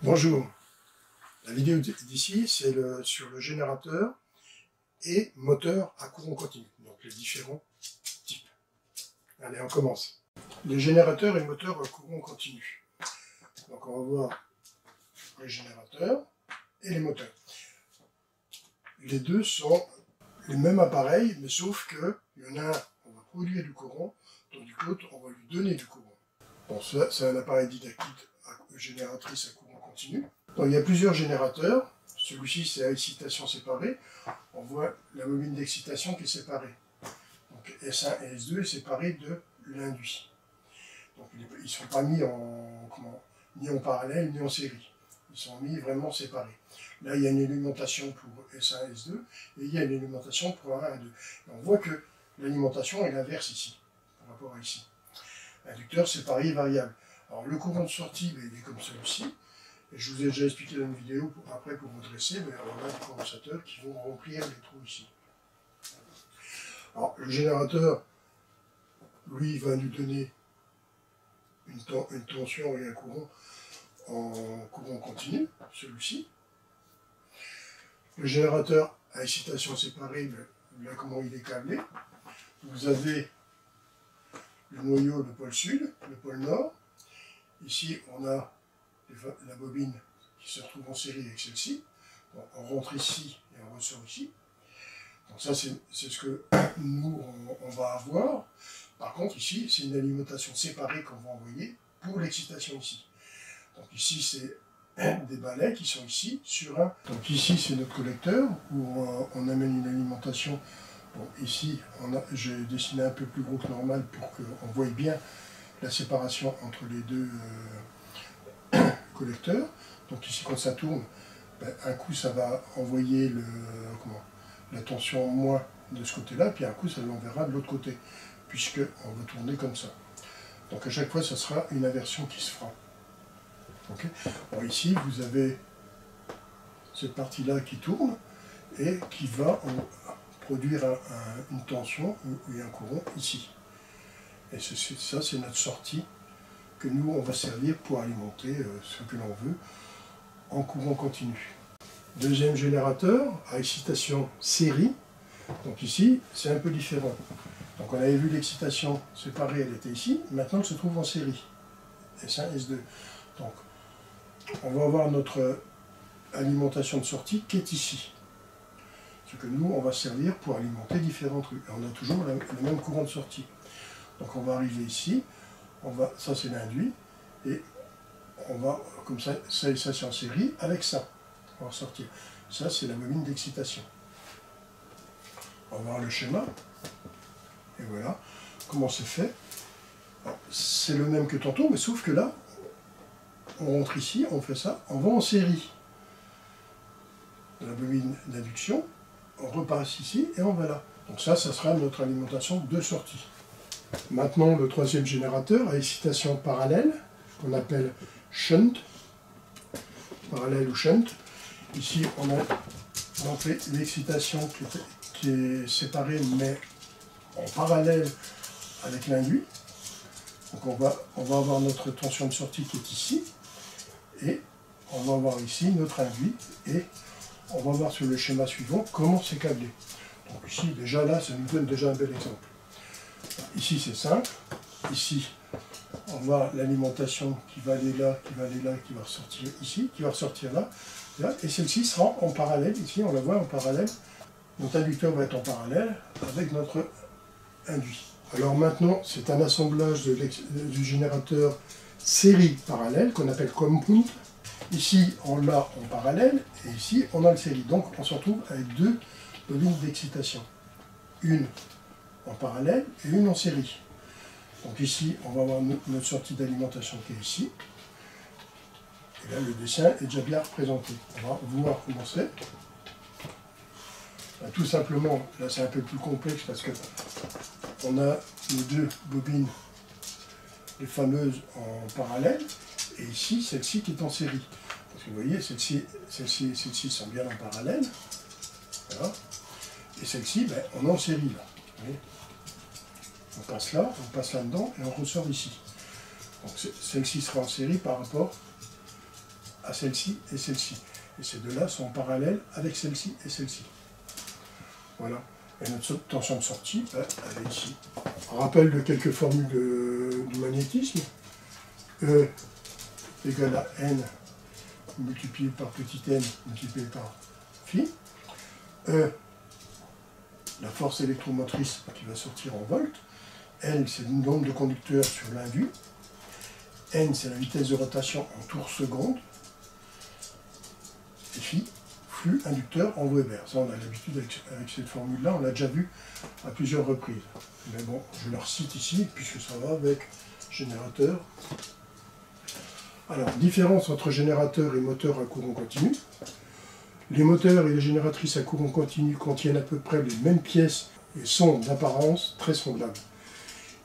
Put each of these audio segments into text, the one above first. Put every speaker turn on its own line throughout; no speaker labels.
Bonjour, la vidéo d'ici c'est sur le générateur et moteur à courant continu, donc les différents types. Allez, on commence. Les générateurs et moteurs à courant continu. Donc on va voir les générateurs et les moteurs. Les deux sont les mêmes appareils, mais sauf que il y en a un, on va produire du courant, tandis que l'autre, on va lui donner du courant. Bon, ça, c'est un appareil didactique génératrice à courant continu. Donc, il y a plusieurs générateurs. Celui-ci, c'est à excitation séparée. On voit la bobine d'excitation qui est séparée. Donc, S1 et S2 est séparé de l'induit. Donc, ils ne sont pas mis ni en parallèle, ni en série. Ils sont mis vraiment séparés. Là, il y a une alimentation pour S1 et S2, et il y a une alimentation pour A1 et A2. Et on voit que l'alimentation est l'inverse ici, par rapport à ici. L'inducteur séparé et variable. Alors, le courant de sortie, il est comme celui-ci. Et je vous ai déjà expliqué dans une vidéo après pour vous dresser, mais on a des condensateurs qui vont remplir les trous ici. Alors, le générateur, lui, va nous donner une tension et un courant en courant continu, celui-ci. Le générateur à excitation séparée, là comment il est câblé. Vous avez le noyau, le pôle sud, le pôle nord. Ici, on a la bobine qui se retrouve en série avec celle-ci. On rentre ici et on ressort ici. Donc ça, c'est ce que nous, on va avoir. Par contre, ici, c'est une alimentation séparée qu'on va envoyer pour l'excitation ici. Donc ici, c'est des balais qui sont ici sur un... Donc ici, c'est notre collecteur où on amène une alimentation. Bon, ici, j'ai dessiné un peu plus gros que normal pour qu'on voie bien la séparation entre les deux collecteurs. Donc ici, quand ça tourne, un coup, ça va envoyer la tension moins de ce côté-là, puis un coup, ça l'enverra de l'autre côté, puisqu'on va tourner comme ça. Donc à chaque fois, ça sera une inversion qui se fera. Okay. Bon, ici, vous avez cette partie-là qui tourne et qui va produire une tension et un courant ici. Et ça, c'est notre sortie que nous, on va servir pour alimenter ce que l'on veut en courant continu. Deuxième générateur, à excitation série. Donc ici, c'est un peu différent. Donc on avait vu l'excitation séparée, elle était ici. Maintenant, elle se trouve en série. S1, S2. Donc, on va avoir notre alimentation de sortie qui est ici. Ce que nous, on va servir pour alimenter différents trucs. Et on a toujours le même courant de sortie. Donc on va arriver ici. Ça c'est l'induit, et on va, comme ça et ça c'est en série, avec ça, on va ressortir. Ça c'est la bobine d'excitation. On va voir le schéma, et voilà comment c'est fait. C'est le même que tantôt, mais sauf que là, on rentre ici, on fait ça, on va en série. La bobine d'induction, on repasse ici, et on va là. Donc ça sera notre alimentation de sortie. Maintenant, le troisième générateur à excitation parallèle, qu'on appelle shunt, parallèle ou shunt. Ici, on a donc l'excitation qui est séparée, mais en parallèle avec l'induit. Donc on va avoir notre tension de sortie qui est ici, et on va avoir ici notre induit, et on va voir sur le schéma suivant comment c'est câblé. Donc ici, déjà là, ça nous donne déjà un bel exemple. Ici c'est simple, ici on voit l'alimentation qui va aller là, qui va aller là, qui va ressortir ici, qui va ressortir là, et celle-ci sera en parallèle, ici on la voit en parallèle, notre inducteur va être en parallèle avec notre induit. Alors maintenant c'est un assemblage du générateur série parallèle qu'on appelle compound. Ici on l'a en parallèle et ici on a le série, donc on se retrouve avec deux bobines d'excitation. Une en parallèle et une en série. Donc ici, on va avoir notre sortie d'alimentation qui est ici. Et là, le dessin est déjà bien représenté. On va voir comment c'est. Tout simplement, là c'est un peu plus complexe parce que on a les deux bobines, les fameuses en parallèle, et ici, celle-ci qui est en série. Parce que vous voyez, celle-ci sont bien en parallèle. Voilà. Et celle-ci, on est en série là. Vous voyez, on passe là-dedans et on ressort ici. Donc celle-ci sera en série par rapport à celle-ci et celle-ci. Et ces deux-là sont parallèles avec celle-ci et celle-ci. Voilà. Et notre tension de sortie, elle est ici. Rappel de quelques formules du magnétisme. E égale à N multiplié par petit n multiplié par phi. E, la force électromotrice qui va sortir en volts. L, c'est le nombre de conducteurs sur l'induit. N, c'est la vitesse de rotation en tours secondes. Et phi, flux inducteur en Weber. Ça, on a l'habitude avec cette formule-là, on l'a déjà vu à plusieurs reprises. Mais bon, je la recite ici, puisque ça va avec générateur. Alors, différence entre générateur et moteur à courant continu. Les moteurs et les génératrices à courant continu contiennent à peu près les mêmes pièces et sont d'apparence très semblables.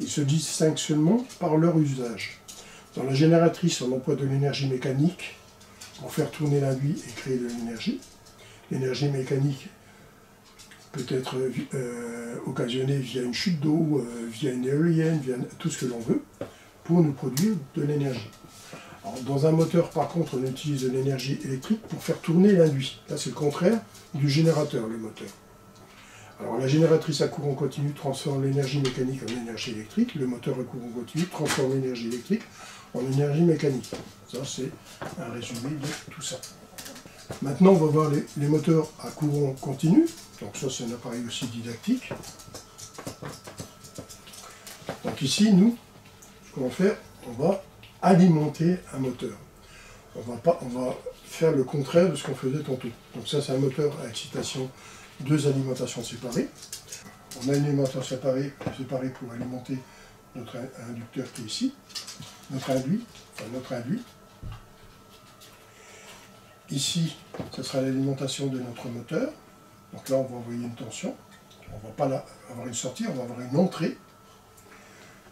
Ils se distinguent seulement par leur usage. Dans la génératrice, on emploie de l'énergie mécanique pour faire tourner l'induit et créer de l'énergie. L'énergie mécanique peut être occasionnée via une chute d'eau, via une éolienne, via tout ce que l'on veut, pour nous produire de l'énergie. Dans un moteur, par contre, on utilise de l'énergie électrique pour faire tourner l'induit. Là, c'est le contraire du générateur, le moteur. Alors, la génératrice à courant continu transforme l'énergie mécanique en énergie électrique. Le moteur à courant continu transforme l'énergie électrique en énergie mécanique. Ça, c'est un résumé de tout ça. Maintenant, on va voir les moteurs à courant continu. Donc ça, c'est un appareil aussi didactique. Donc ici, nous, ce qu'on va faire, on va alimenter un moteur. On va faire le contraire de ce qu'on faisait tantôt. Donc ça, c'est un moteur à excitation, deux alimentations séparées. On a une alimentation séparée pour alimenter notre inducteur qui est ici, notre induit. Ici, ce sera l'alimentation de notre moteur. Donc là, on va envoyer une tension. On ne va pas avoir une sortie, on va avoir une entrée.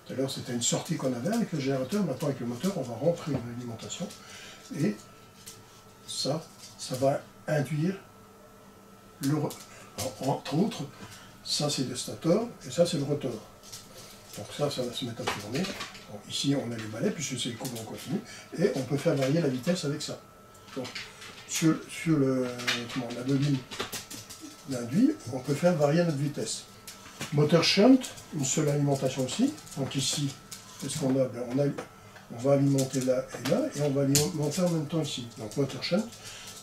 Tout à l'heure, c'était une sortie qu'on avait avec le générateur. Maintenant, avec le moteur, on va rentrer une alimentation. Et ça va induire alors, entre autres, ça c'est le stator et ça c'est le rotor. Donc ça va se mettre à tourner. Bon, ici, on a les balais puisque c'est le courant continu. Et on peut faire varier la vitesse avec ça. Donc, sur la bobine d'induit, on peut faire varier notre vitesse. Moteur shunt, une seule alimentation aussi. Donc ici, qu'est-ce qu'on a? On va alimenter là et là, et on va alimenter en même temps ici. Donc moteur shunt,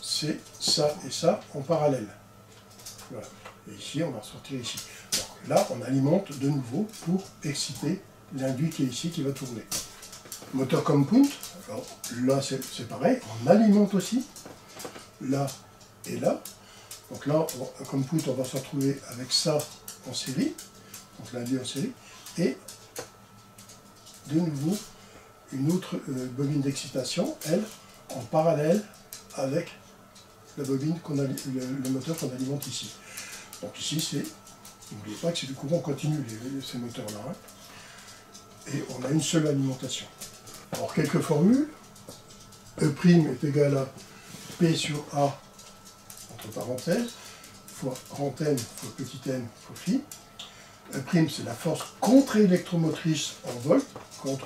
c'est ça et ça en parallèle. Voilà. Et ici, on va ressortir ici. Donc là, on alimente de nouveau pour exciter l'induit qui est ici, qui va tourner. Moteur compound, alors là c'est pareil, on alimente aussi, là et là. Donc là, comme compound, on va se retrouver avec ça en série, donc l'induit en série, et de nouveau une autre bobine d'excitation, elle, en parallèle avec la bobine le moteur qu'on alimente ici. Donc ici, n'oubliez pas que c'est du courant continu, ces moteurs-là. Hein. Et on a une seule alimentation. Alors, quelques formules. E' est égal à P sur A, entre parenthèses, fois grand N, fois petit n, fois phi. E' c'est la force contre-électromotrice en volts, force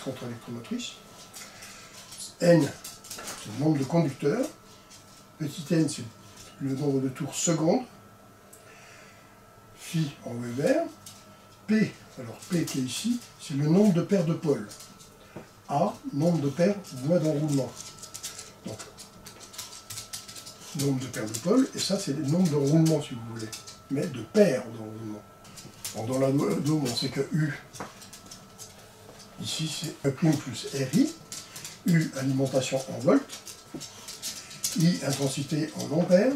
contre-électromotrice. N, c'est le nombre de conducteurs. Petit n, c'est le nombre de tours secondes. Phi en Weber. P, alors P qui est ici, c'est le nombre de paires de pôles. A, nombre de paires voies d'enroulement. Donc, nombre de paires de pôles, et ça c'est le nombre de roulements si vous voulez, mais de paires d'enroulement. Dans la dôme, on sait que U, ici c'est E' plus RI, U, alimentation en volts, I, intensité en ampères,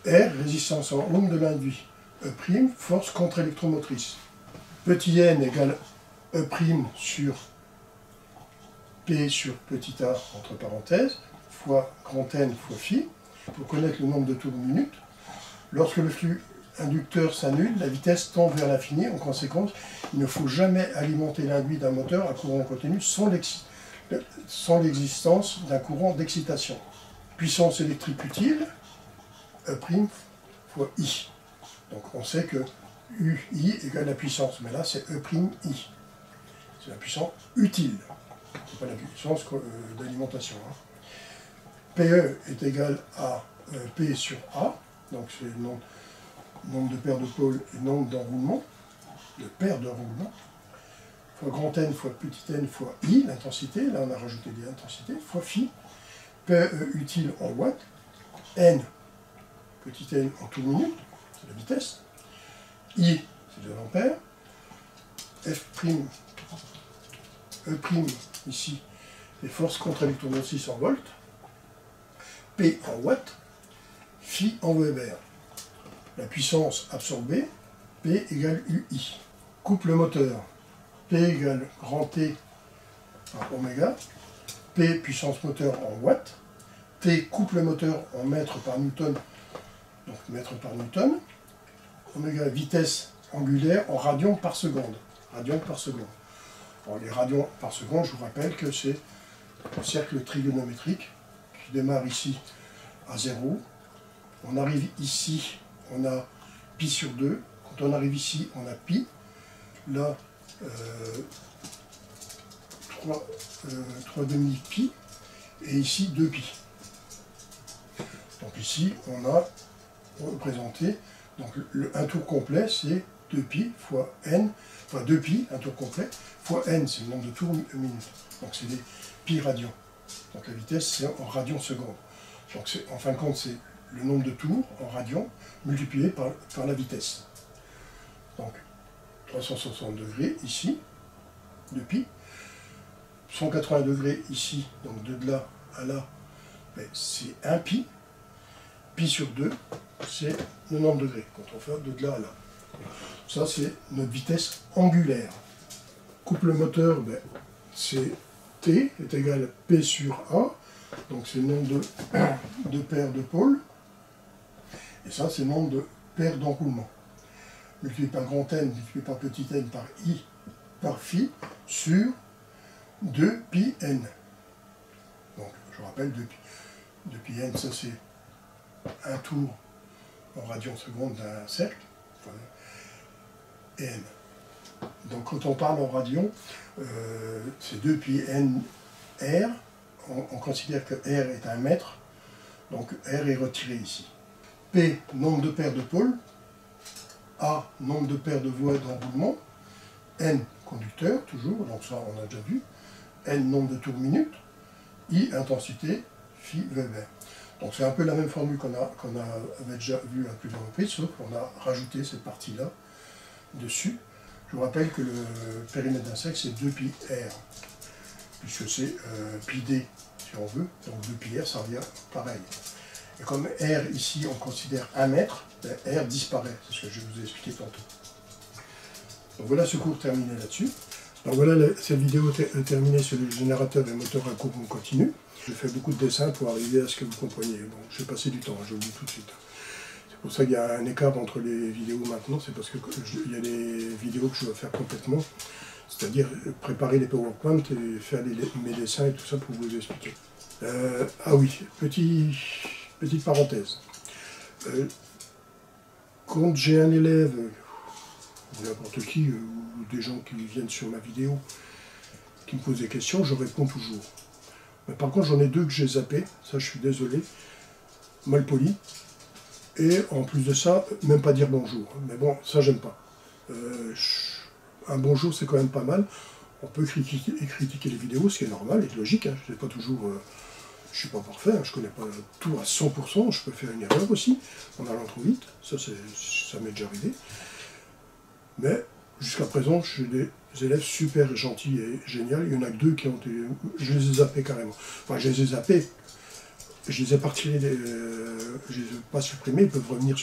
R, résistance en ohm de l'induit, E', force contre-électromotrice. Petit n égale E' sur P sur petit a, entre parenthèses, fois grand N fois phi. Pour connaître le nombre de tours minute, lorsque le flux inducteur s'annule, la vitesse tend vers l'infini. En conséquence, il ne faut jamais alimenter l'induit d'un moteur à courant continu sans l'existence d'un courant d'excitation. Puissance électrique utile, E' fois I. Donc on sait que UI égale la puissance, mais là c'est E', I. C'est la puissance utile. c'est pas la puissance d'alimentation. Hein. PE est égal à P sur A, donc c'est le nombre de paires de pôles et nombre d'enroulements, de paires d'enroulements, fois grand N fois petit n fois I, l'intensité, là on a rajouté des intensités, fois phi, PE utile en watts, N, petit n en tours minutes, c'est la vitesse, I, c'est de l'ampère, F', E', ici, les forces contre les tourneaux 6 en volts, P en watts, phi en Weber. La puissance absorbée, P égale UI. Couple moteur, P égale grand T par oméga, P puissance moteur en watts, T couple moteur en mètres par newton, donc mètres par newton, oméga vitesse angulaire en radians par seconde. Radians par seconde. Alors, les radians par seconde, je vous rappelle que c'est un cercle trigonométrique qui démarre ici à 0. On arrive ici, on a pi sur 2. Quand on arrive ici, on a pi. Là, 3 demi-pi. Et ici, 2 pi. Donc ici, on a représenté, donc un tour complet, c'est 2 pi fois n, enfin 2 pi, un tour complet, fois n, c'est le nombre de tours minutes. Donc c'est des pi radians. Donc la vitesse, c'est en radians secondes. Donc en fin de compte, c'est le nombre de tours en radians multiplié par la vitesse. Donc 360 degrés ici, de pi. 180 degrés ici, donc de là à là, c'est 1 pi. Pi sur 2, c'est le nombre de degrés, quand on fait de là à là. Ça, c'est notre vitesse angulaire. Couple moteur, c'est T est égal à P sur A, donc c'est le nombre de paires de pôles. Et ça, c'est le nombre de paires d'enroulements. Multiplié par grand N, multiplié par petit n, par I, par phi, sur 2 pi n. Donc, je rappelle, 2 pi n, ça c'est un tour en radians secondes d'un cercle, et n. Donc quand on parle en radians, c'est 2 pi n r, on considère que r est un mètre, donc r est retiré ici. P, nombre de paires de pôles, A, nombre de paires de voies d'enroulement, n, conducteur, toujours, donc ça on a déjà vu, n, nombre de tours minutes, I, intensité, phi, Weber. Donc c'est un peu la même formule qu'on avait déjà vu à plusieurs reprises, sauf qu'on a rajouté cette partie-là dessus. Je vous rappelle que le périmètre d'un cercle, c'est 2 pi r, puisque c'est pi d, si on veut, donc 2 pi r, ça revient pareil. Et comme r, ici, on considère 1 mètre, r disparaît, c'est ce que je vous ai expliqué tantôt. Donc voilà ce cours terminé là-dessus. Donc voilà cette vidéo terminée sur le générateur des moteurs à courant continu. J'ai fait beaucoup de dessins pour arriver à ce que vous compreniez. Bon, j'ai passé du temps, je vous le dis tout de suite. C'est pour ça qu'il y a un écart entre les vidéos maintenant, c'est parce qu'il y a des vidéos que je dois faire complètement, c'est-à-dire préparer les PowerPoint et faire mes dessins et tout ça pour vous expliquer. Ah oui, petite parenthèse. Quand j'ai un élève, n'importe qui, ou des gens qui viennent sur ma vidéo, qui me posent des questions, je réponds toujours. Mais par contre, j'en ai deux que j'ai zappé, ça je suis désolé, mal poli, et en plus de ça, même pas dire bonjour. Mais bon, ça j'aime pas. Un bonjour c'est quand même pas mal. On peut critiquer les vidéos, ce qui est normal et logique. Hein. Je ne suis pas parfait, hein. Je connais pas tout à 100%, je peux faire une erreur aussi, en allant trop vite, ça m'est déjà arrivé. Mais jusqu'à présent, j'ai des élèves super gentils et géniaux. Il y en a que deux qui ont été... Je les ai zappés carrément. Enfin, je les ai zappés. Je les ai pas retirés, je les ai pas supprimés, ils peuvent revenir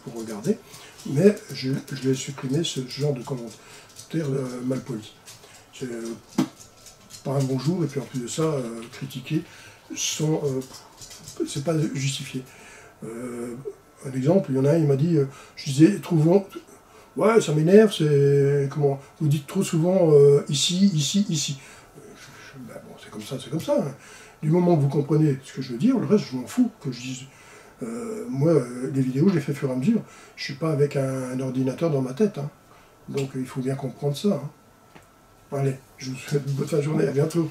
pour regarder. Mais je les ai supprimés, ce genre de commentaires mal polis. C'est pas un bonjour, et puis en plus de ça, critiquer sans... c'est pas justifié. Un exemple, il y en a un, il m'a dit, je disais, trouvons... Ouais, ça m'énerve, c'est... Comment? Vous dites trop souvent ici, ici, ici. Ben bon, c'est comme ça. Hein. Du moment que vous comprenez ce que je veux dire, le reste, je m'en fous que je dise. Moi, les vidéos, je les fais au fur et à mesure. Je ne suis pas avec un ordinateur dans ma tête. Hein. Donc, il faut bien comprendre ça. Hein. Allez, je vous souhaite une bonne fin de journée. À bientôt.